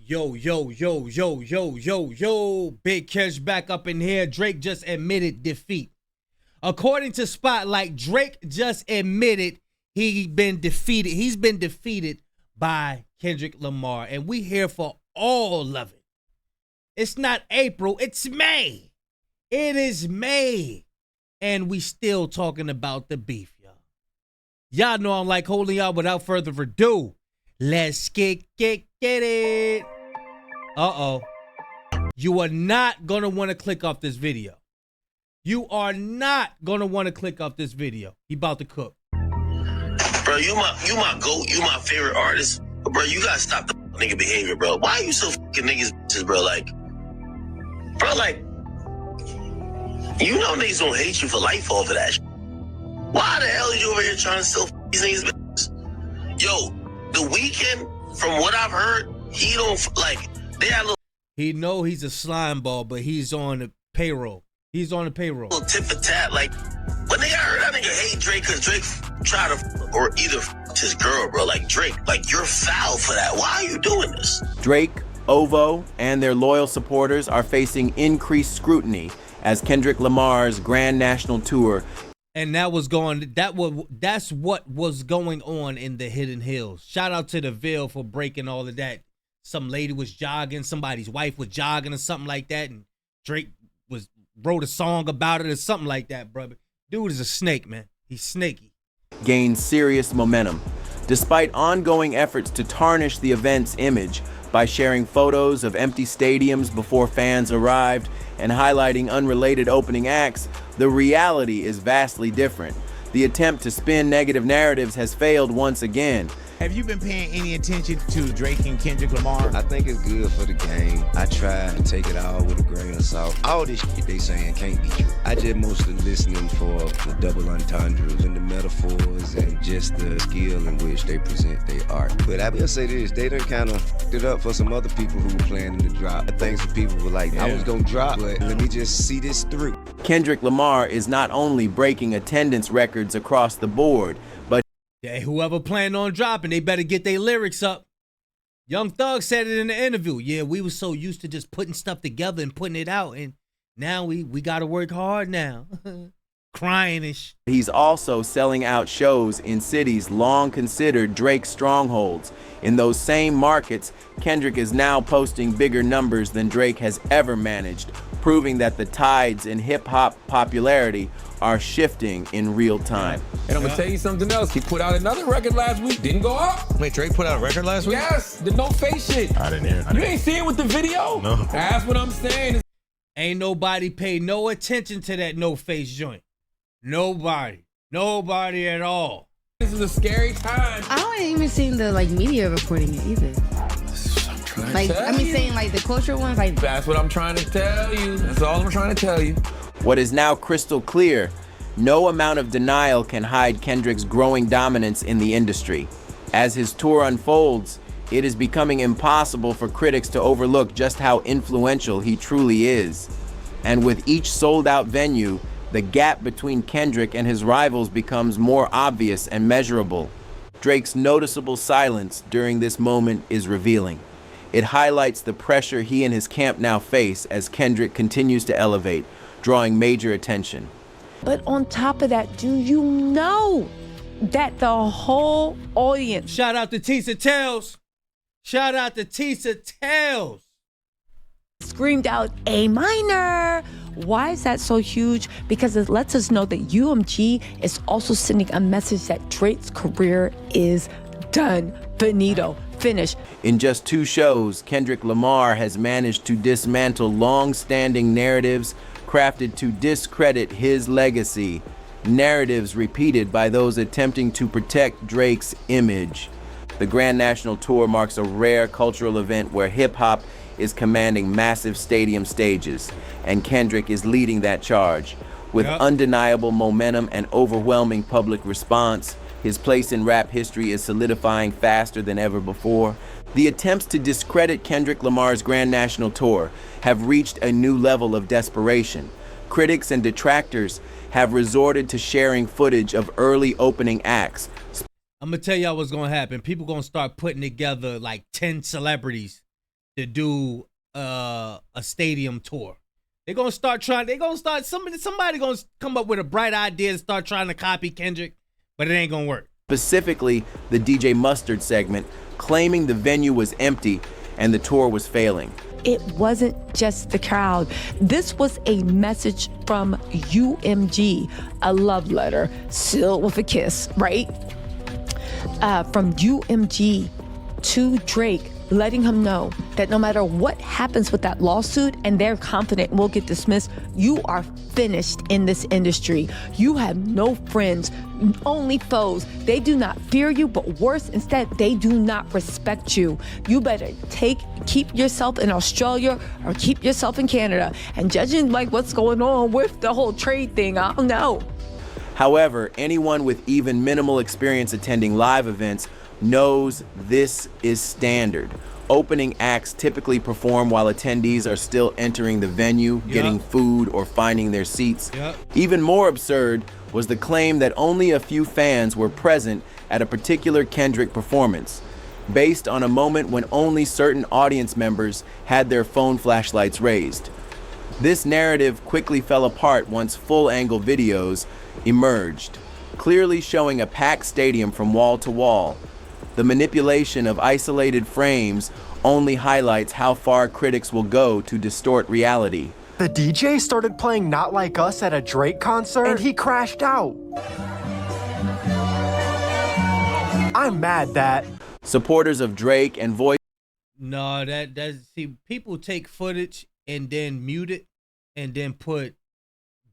Yo. Big Kesh back up in here. Drake just admitted defeat. According to Spotlight, Drake just admitted he's been defeated by Kendrick Lamar. And we here for all of it. It's not April, it's May. It is May. And we still talking about the beef, y'all. Y'all know I'm like holding y'all. Without further ado, let's get it. Uh-oh. You are not going to want to click off this video. You are not going to want to click off this video. He about to cook. Bro, you my GOAT. You my favorite artist. But bro, you got to stop the nigga behavior, bro. Why are you so fucking niggas, bro? Like, you know niggas don't hate you for life over that shit. Why the hell are you over here trying to sell these niggas business? Yo, The Weeknd, from what I've heard, he don't, like, they had a little... He know he's a slime ball, but he's on the payroll. He's on the payroll. Little tit for tat, like, but nigga, I heard that nigga hate Drake because Drake tried to, or either his girl, bro. Like, Drake, like, you're foul for that. Why are you doing this? Drake, Ovo, and their loyal supporters are facing increased scrutiny as Kendrick Lamar's Grand National Tour. And that's what was going on in the Hidden Hills. Shout out to the Ville for breaking all of that. Some lady was jogging, somebody's wife was jogging or something like that, and Drake wrote a song about it or something like that, brother. Dude is a snake, man. He's snaky. Gained serious momentum, despite ongoing efforts to tarnish the event's image by sharing photos of empty stadiums before fans arrived and highlighting unrelated opening acts. The reality is vastly different. The attempt to spin negative narratives has failed once again. Have you been paying any attention to Drake and Kendrick Lamar? I think it's good for the game. I try to take it all with a grain of salt. All this shit they saying can't be true. I just mostly listening for the double entendres and the metaphors and just the skill in which they present their art. But I will say this, they done kind of stood up for some other people who were planning to drop. I think some people were like, I was gonna drop, but let me just see this through. Kendrick Lamar is not only breaking attendance records across the board, but whoever planned on dropping, they better get their lyrics up. Young Thug said it in the interview. Yeah, we were so used to just putting stuff together and putting it out, and now we got to work hard now. Crying and shit. He's also selling out shows in cities long considered Drake's strongholds. In those same markets, Kendrick is now posting bigger numbers than Drake has ever managed, proving that the tides in hip-hop popularity are shifting in real time. And I'm gonna tell you something else. He put out another record last week, didn't go up. Wait, Drake put out a record last week? Yes, the No Face shit. I didn't hear it. You ain't see it with the video? No. That's what I'm saying. Ain't nobody paid no attention to that No Face joint. Nobody at all. This is a scary time. I don't even seen the media reporting it either. Saying the cultural ones, That's what I'm trying to tell you. That's all I'm trying to tell you. What is now crystal clear, no amount of denial can hide Kendrick's growing dominance in the industry. As his tour unfolds, it is becoming impossible for critics to overlook just how influential he truly is. And with each sold-out venue, the gap between Kendrick and his rivals becomes more obvious and measurable. Drake's noticeable silence during this moment is revealing. It highlights the pressure he and his camp now face as Kendrick continues to elevate, drawing major attention. But on top of that, do you know that the whole audience... Shout out to Tisa Tales. Shout out to Tisa Tales. ...screamed out A minor. Why is that so huge? Because it lets us know that UMG is also sending a message that Drake's career is done. Finito. Finished. In just 2 shows, Kendrick Lamar has managed to dismantle long-standing narratives crafted to discredit his legacy, narratives repeated by those attempting to protect Drake's image. The Grand National Tour marks a rare cultural event where hip-hop is commanding massive stadium stages, and Kendrick is leading that charge. With undeniable momentum and overwhelming public response, his place in rap history is solidifying faster than ever before. The attempts to discredit Kendrick Lamar's Grand National Tour have reached a new level of desperation. Critics and detractors have resorted to sharing footage of early opening acts. I'm gonna tell y'all what's gonna happen. People gonna start putting together like 10 celebrities to do a stadium tour. They're gonna start somebody gonna come up with a bright idea to start trying to copy Kendrick, but it ain't gonna work. Specifically, the DJ Mustard segment, claiming the venue was empty and the tour was failing. It wasn't just the crowd. This was a message from UMG, a love letter sealed with a kiss, right? From UMG to Drake, letting him know that no matter what happens with that lawsuit and they're confident will get dismissed, you are finished in this industry. You have no friends, only foes. They do not fear you, but worse, instead, they do not respect you. You better keep yourself in Australia or keep yourself in Canada. And judging like what's going on with the whole trade thing, I don't know. However, anyone with even minimal experience attending live events knows this is standard. Opening acts typically perform while attendees are still entering the venue, getting food, or finding their seats. Even more absurd was the claim that only a few fans were present at a particular Kendrick performance, based on a moment when only certain audience members had their phone flashlights raised. This narrative quickly fell apart once full-angle videos emerged, clearly showing a packed stadium from wall to wall. The manipulation of isolated frames only highlights how far critics will go to distort reality. The DJ started playing Not Like Us at a Drake concert and he crashed out. I'm mad that supporters of Drake and voice. No, see, people take footage and then mute it and then put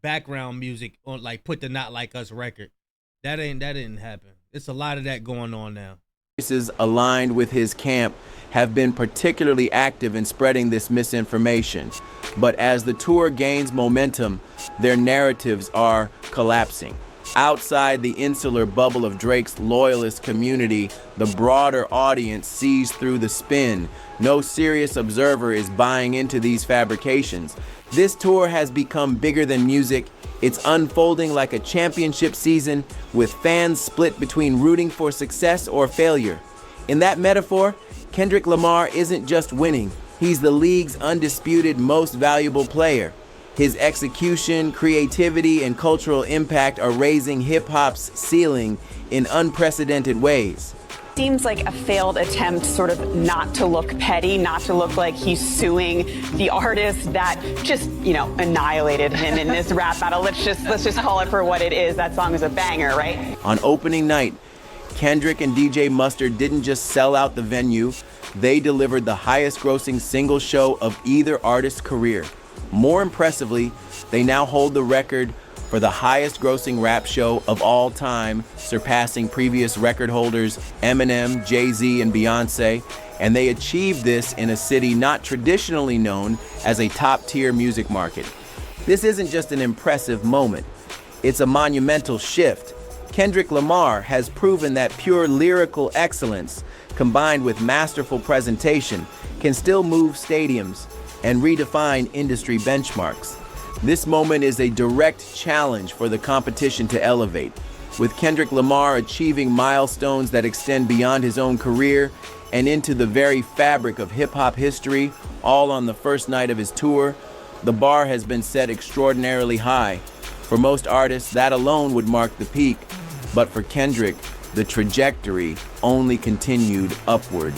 background music on, like put the Not Like Us record. That didn't happen. It's a lot of that going on now. Voices aligned with his camp have been particularly active in spreading this misinformation. But as the tour gains momentum, their narratives are collapsing. Outside the insular bubble of Drake's loyalist community, the broader audience sees through the spin. No serious observer is buying into these fabrications. This tour has become bigger than music. It's unfolding like a championship season, with fans split between rooting for success or failure. In that metaphor, Kendrick Lamar isn't just winning. He's the league's undisputed most valuable player. His execution, creativity, and cultural impact are raising hip-hop's ceiling in unprecedented ways. Seems like a failed attempt sort of not to look petty, not to look like he's suing the artist that just, annihilated him in this rap battle. Let's just call it for what it is. That song is a banger, right? On opening night, Kendrick and DJ Mustard didn't just sell out the venue, they delivered the highest grossing single show of either artist's career. More impressively, they now hold the record for the highest grossing rap show of all time, surpassing previous record holders Eminem, Jay-Z, and Beyonce. And they achieved this in a city not traditionally known as a top-tier music market. This isn't just an impressive moment. It's a monumental shift. Kendrick Lamar has proven that pure lyrical excellence, combined with masterful presentation, can still move stadiums and redefine industry benchmarks. This moment is a direct challenge for the competition to elevate, with Kendrick Lamar achieving milestones that extend beyond his own career and into the very fabric of hip-hop history, all on the first night of his tour. The bar has been set extraordinarily high. For most artists, that alone would mark the peak, but for Kendrick, the trajectory only continued upward.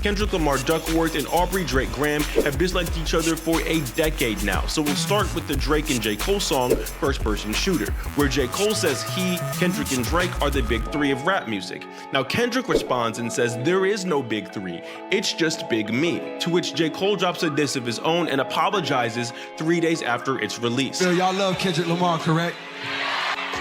Kendrick Lamar Duckworth and Aubrey Drake Graham have disliked each other for a decade now. So we'll start with the Drake and J. Cole song, First Person Shooter, where J. Cole says he, Kendrick, and Drake are the big three of rap music. Now Kendrick responds and says there is no big three, it's just Big Me, to which J. Cole drops a diss of his own and apologizes 3 days after its release. Phil, y'all love Kendrick Lamar, correct?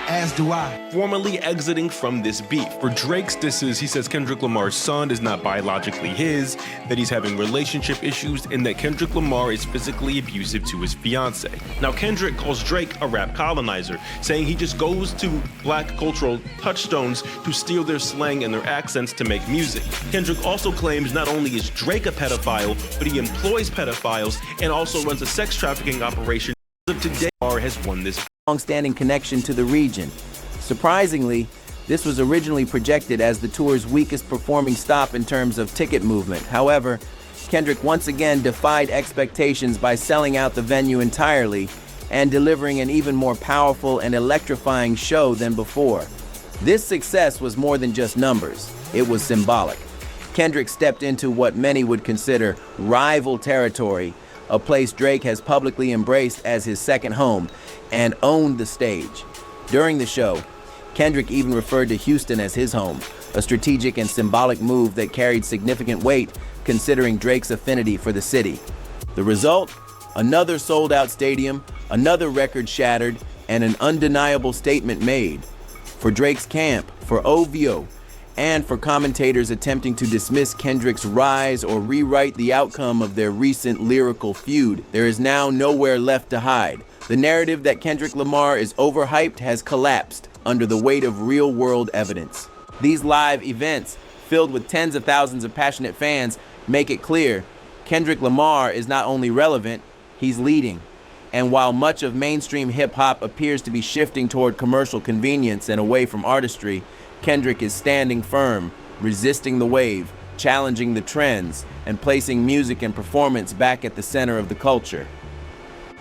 As do I. Formally exiting from this beef. For Drake's disses, he says Kendrick Lamar's son is not biologically his, that he's having relationship issues, and that Kendrick Lamar is physically abusive to his fiance. Now Kendrick calls Drake a rap colonizer, saying he just goes to black cultural touchstones to steal their slang and their accents to make music. Kendrick also claims not only is Drake a pedophile, but he employs pedophiles and also runs a sex trafficking operation. As of today, Lamar has won this long-standing connection to the region. Surprisingly, this was originally projected as the tour's weakest performing stop in terms of ticket movement. However, Kendrick once again defied expectations by selling out the venue entirely and delivering an even more powerful and electrifying show than before. This success was more than just numbers. It was symbolic. Kendrick stepped into what many would consider rival territory, a place Drake has publicly embraced as his second home, and owned the stage. During the show, Kendrick even referred to Houston as his home, a strategic and symbolic move that carried significant weight considering Drake's affinity for the city. The result? Another sold-out stadium, another record shattered, and an undeniable statement made. For Drake's camp, for OVO, and for commentators attempting to dismiss Kendrick's rise or rewrite the outcome of their recent lyrical feud, there is now nowhere left to hide. The narrative that Kendrick Lamar is overhyped has collapsed under the weight of real-world evidence. These live events, filled with tens of thousands of passionate fans, make it clear Kendrick Lamar is not only relevant, he's leading. And while much of mainstream hip-hop appears to be shifting toward commercial convenience and away from artistry, Kendrick is standing firm, resisting the wave, challenging the trends, and placing music and performance back at the center of the culture.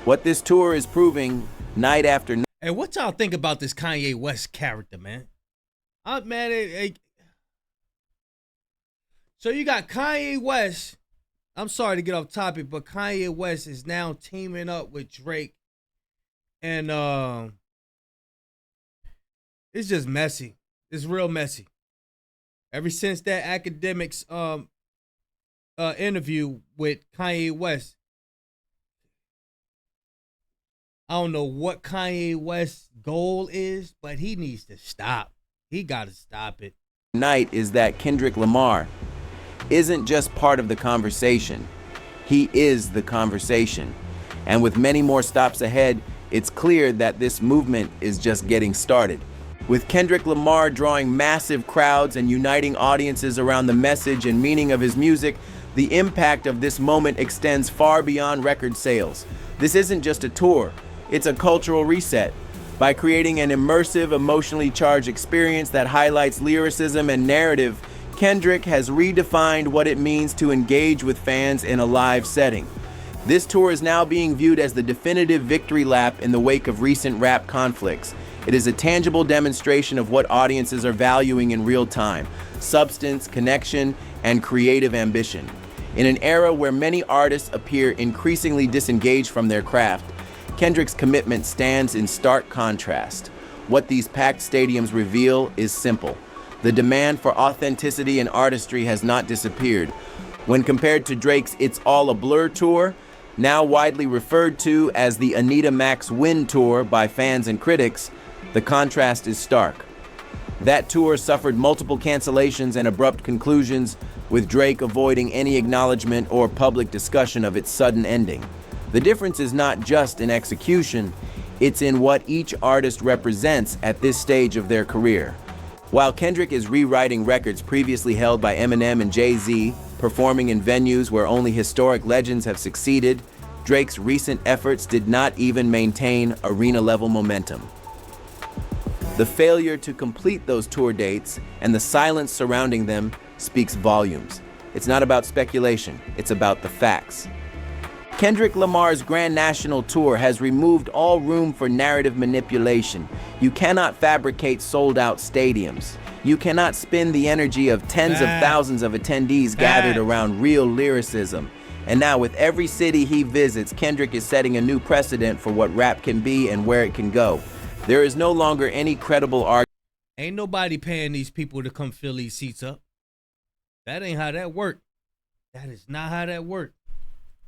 What this tour is proving night after night. Hey, what y'all think about this Kanye West character, man? So you got Kanye West. I'm sorry to get off topic, but Kanye West is now teaming up with Drake. And it's just messy. It's real messy. Ever since that Academics interview with Kanye West, I don't know what Kanye West's goal is, but he needs to stop. He got to stop it. Night is that Kendrick Lamar isn't just part of the conversation. He is the conversation. And with many more stops ahead, it's clear that this movement is just getting started. With Kendrick Lamar drawing massive crowds and uniting audiences around the message and meaning of his music, the impact of this moment extends far beyond record sales. This isn't just a tour. It's a cultural reset. By creating an immersive, emotionally charged experience that highlights lyricism and narrative, Kendrick has redefined what it means to engage with fans in a live setting. This tour is now being viewed as the definitive victory lap in the wake of recent rap conflicts. It is a tangible demonstration of what audiences are valuing in real time: substance, connection, and creative ambition. In an era where many artists appear increasingly disengaged from their craft, Kendrick's commitment stands in stark contrast. What these packed stadiums reveal is simple. The demand for authenticity and artistry has not disappeared. When compared to Drake's It's All a Blur tour, now widely referred to as the Anita Max Win Tour by fans and critics, the contrast is stark. That tour suffered multiple cancellations and abrupt conclusions, with Drake avoiding any acknowledgement or public discussion of its sudden ending. The difference is not just in execution, it's in what each artist represents at this stage of their career. While Kendrick is rewriting records previously held by Eminem and Jay-Z, performing in venues where only historic legends have succeeded, Drake's recent efforts did not even maintain arena-level momentum. The failure to complete those tour dates and the silence surrounding them speaks volumes. It's not about speculation, it's about the facts. Kendrick Lamar's Grand National Tour has removed all room for narrative manipulation. You cannot fabricate sold-out stadiums. You cannot spin the energy of tens of thousands of attendees gathered around real lyricism. And now with every city he visits, Kendrick is setting a new precedent for what rap can be and where it can go. There is no longer any credible argument. Ain't nobody paying these people to come fill these seats up. That ain't how that work. That is not how that work.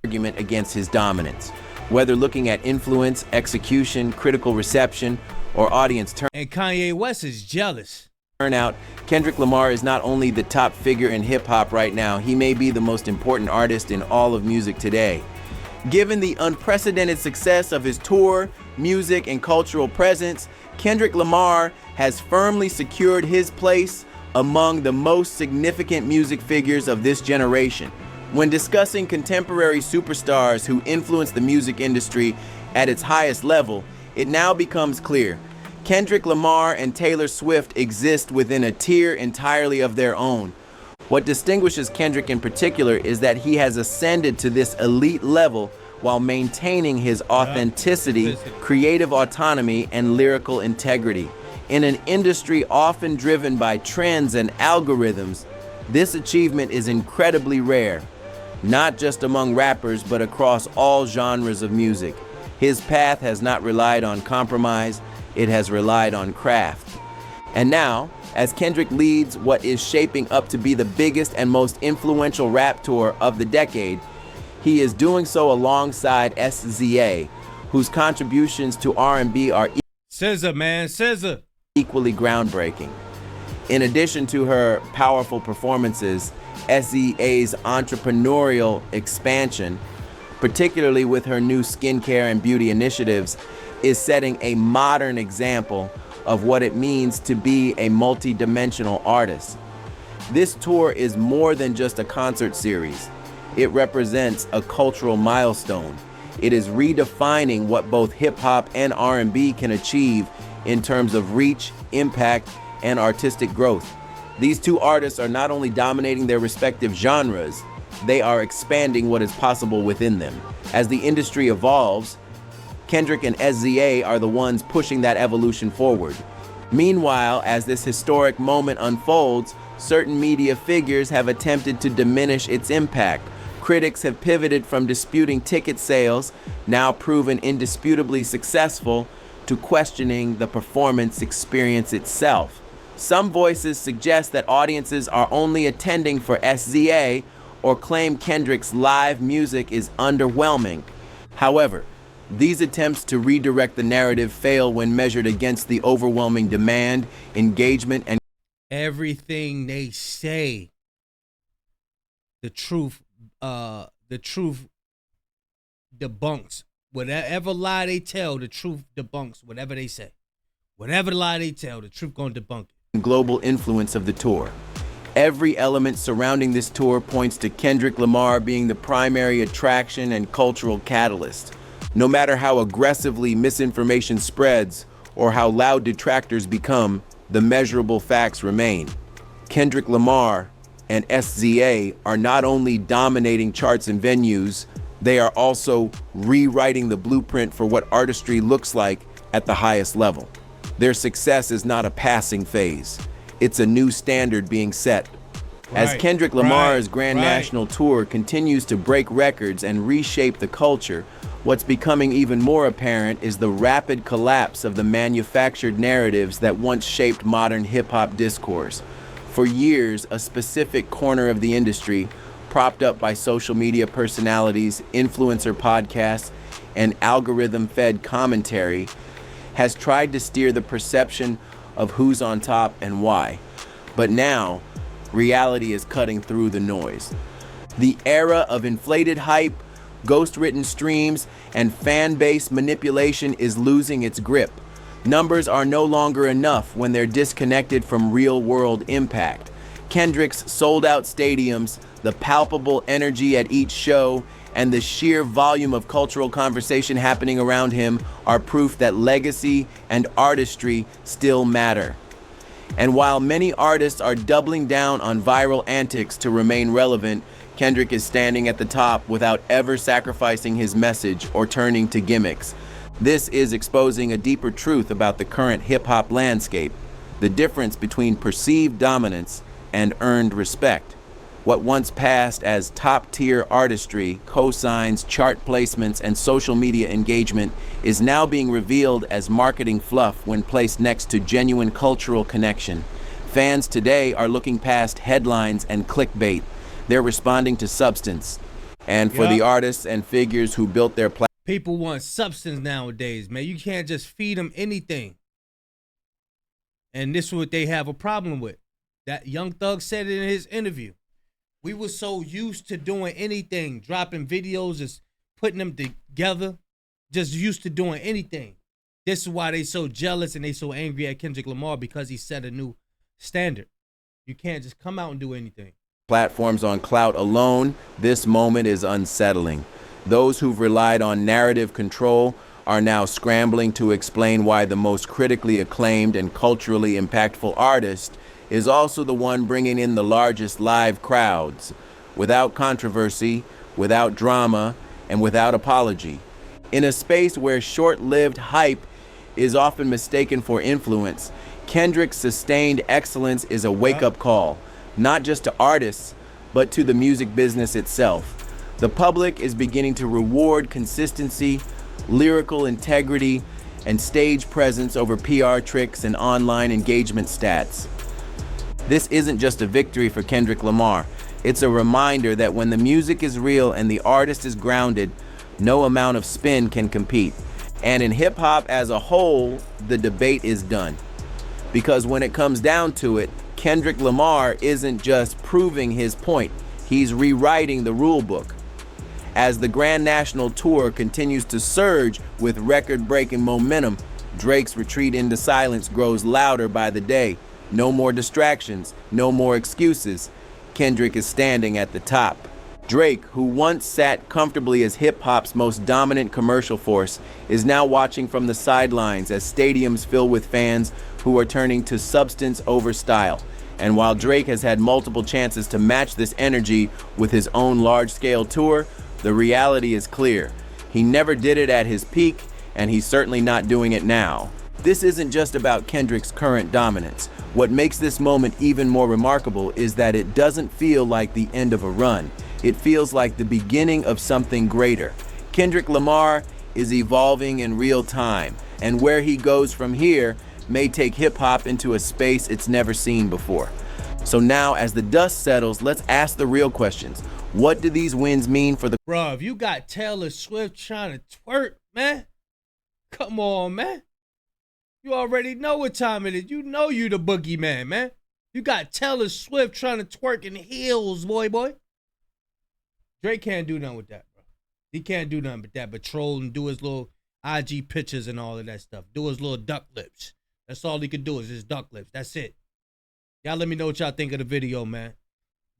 Argument against his dominance, whether looking at influence, execution, critical reception, or audience turnout. And Kanye West is jealous. Kendrick Lamar is not only the top figure in hip-hop right now, he may be the most important artist in all of music today. Given the unprecedented success of his tour, music, and cultural presence, Kendrick Lamar has firmly secured his place among the most significant music figures of this generation. When discussing contemporary superstars who influence the music industry at its highest level, it now becomes clear Kendrick Lamar and Taylor Swift exist within a tier entirely of their own. What distinguishes Kendrick in particular is that he has ascended to this elite level while maintaining his authenticity, creative autonomy, and lyrical integrity. In an industry often driven by trends and algorithms, this achievement is incredibly rare, not just among rappers, but across all genres of music. His path has not relied on compromise, it has relied on craft. And now, as Kendrick leads what is shaping up to be the biggest and most influential rap tour of the decade, he is doing so alongside SZA, whose contributions to R&B are SZA, man, SZA. Equally groundbreaking. In addition to her powerful performances, SZA's entrepreneurial expansion, particularly with her new skincare and beauty initiatives, is setting a modern example of what it means to be a multi-dimensional artist. This tour is more than just a concert series. It represents a cultural milestone. It is redefining what both hip-hop and R&B can achieve in terms of reach, impact, and artistic growth. These two artists are not only dominating their respective genres, they are expanding what is possible within them. As the industry evolves, Kendrick and SZA are the ones pushing that evolution forward. Meanwhile, as this historic moment unfolds, certain media figures have attempted to diminish its impact. Critics have pivoted from disputing ticket sales, now proven indisputably successful, to questioning the performance experience itself. Some voices suggest that audiences are only attending for SZA or claim Kendrick's live music is underwhelming. However, these attempts to redirect the narrative fail when measured against the overwhelming demand, engagement, and everything they say. The truth debunks. Whatever lie they tell, the truth debunks whatever they say. Whatever lie they tell, the truth gonna debunk it. Global influence of the tour. Every element surrounding this tour points to Kendrick Lamar being the primary attraction and cultural catalyst. No matter how aggressively misinformation spreads or how loud detractors become, the measurable facts remain. Kendrick Lamar and SZA are not only dominating charts and venues, they are also rewriting the blueprint for what artistry looks like at the highest level. Their success is not a passing phase. It's a new standard being set. As Kendrick Lamar's Grand National Tour continues to break records and reshape the culture, what's becoming even more apparent is the rapid collapse of the manufactured narratives that once shaped modern hip-hop discourse. For years, a specific corner of the industry, propped up by social media personalities, influencer podcasts, and algorithm-fed commentary, has tried to steer the perception of who's on top and why. But now, reality is cutting through the noise. The era of inflated hype, ghost-written streams, and fan-base manipulation is losing its grip. Numbers are no longer enough when they're disconnected from real-world impact. Kendrick's sold-out stadiums, the palpable energy at each show, and the sheer volume of cultural conversation happening around him are proof that legacy and artistry still matter. And while many artists are doubling down on viral antics to remain relevant, Kendrick is standing at the top without ever sacrificing his message or turning to gimmicks. This is exposing a deeper truth about the current hip-hop landscape, the difference between perceived dominance and earned respect. What once passed as top-tier artistry, cosigns, chart placements, and social media engagement is now being revealed as marketing fluff when placed next to genuine cultural connection. Fans today are looking past headlines and clickbait. They're responding to substance. And for the artists and figures who built their platform, people want substance nowadays, man. You can't just feed them anything. And this is what they have a problem with. That Young Thug said it in his interview. We were so used to doing anything, dropping videos, just putting them together, just used to doing anything. This is why they so jealous and they so angry at Kendrick Lamar, because he set a new standard. You can't just come out and do anything. Platforms on clout alone, this moment is unsettling. Those who've relied on narrative control are now scrambling to explain why the most critically acclaimed and culturally impactful artist is also the one bringing in the largest live crowds, without controversy, without drama, and without apology. In a space where short-lived hype is often mistaken for influence, Kendrick's sustained excellence is a wake-up call, not just to artists, but to the music business itself. The public is beginning to reward consistency, lyrical integrity, and stage presence over PR tricks and online engagement stats. This isn't just a victory for Kendrick Lamar. It's a reminder that when the music is real and the artist is grounded, no amount of spin can compete. And in hip-hop as a whole, the debate is done. Because when it comes down to it, Kendrick Lamar isn't just proving his point, he's rewriting the rule book. As the Grand National Tour continues to surge with record-breaking momentum, Drake's retreat into silence grows louder by the day. No more distractions, no more excuses. Kendrick is standing at the top. Drake, who once sat comfortably as hip-hop's most dominant commercial force, is now watching from the sidelines as stadiums fill with fans who are turning to substance over style. And while Drake has had multiple chances to match this energy with his own large-scale tour, the reality is clear. He never did it at his peak, and he's certainly not doing it now. This isn't just about Kendrick's current dominance. What makes this moment even more remarkable is that it doesn't feel like the end of a run. It feels like the beginning of something greater. Kendrick Lamar is evolving in real time, and where he goes from here may take hip-hop into a space it's never seen before. So now, as the dust settles, let's ask the real questions. What do these wins mean for the... Bro, if you got Taylor Swift trying to twerk, man, come on, man. You already know what time it is. You know you the boogeyman, man. You got Taylor Swift trying to twerk in heels, boy. Drake can't do nothing with that, bro. He can't do nothing but that, but troll and do his little IG pictures and all of that stuff. Do his little duck lips. That's all he could do is his duck lips. That's it. Y'all let me know what y'all think of the video, man.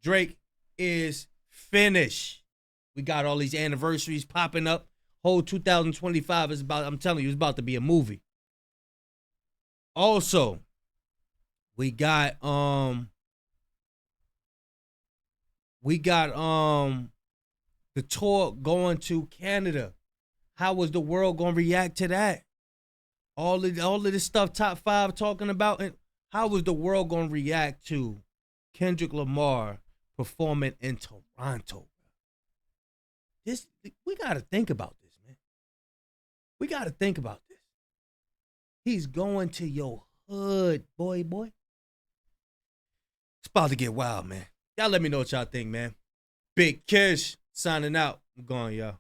Drake is finished. We got all these anniversaries popping up. Whole 2025 is about, I'm telling you, it's about to be a movie. Also, we got the tour going to Canada. How was the world gonna react to that? All of this stuff Top 5 talking about, and how was the world gonna react to Kendrick Lamar performing in Toronto? We gotta think about this, man. We gotta think about this. He's going to your hood, boy. It's about to get wild, man. Y'all let me know what y'all think, man. Big Kish signing out. I'm going, y'all.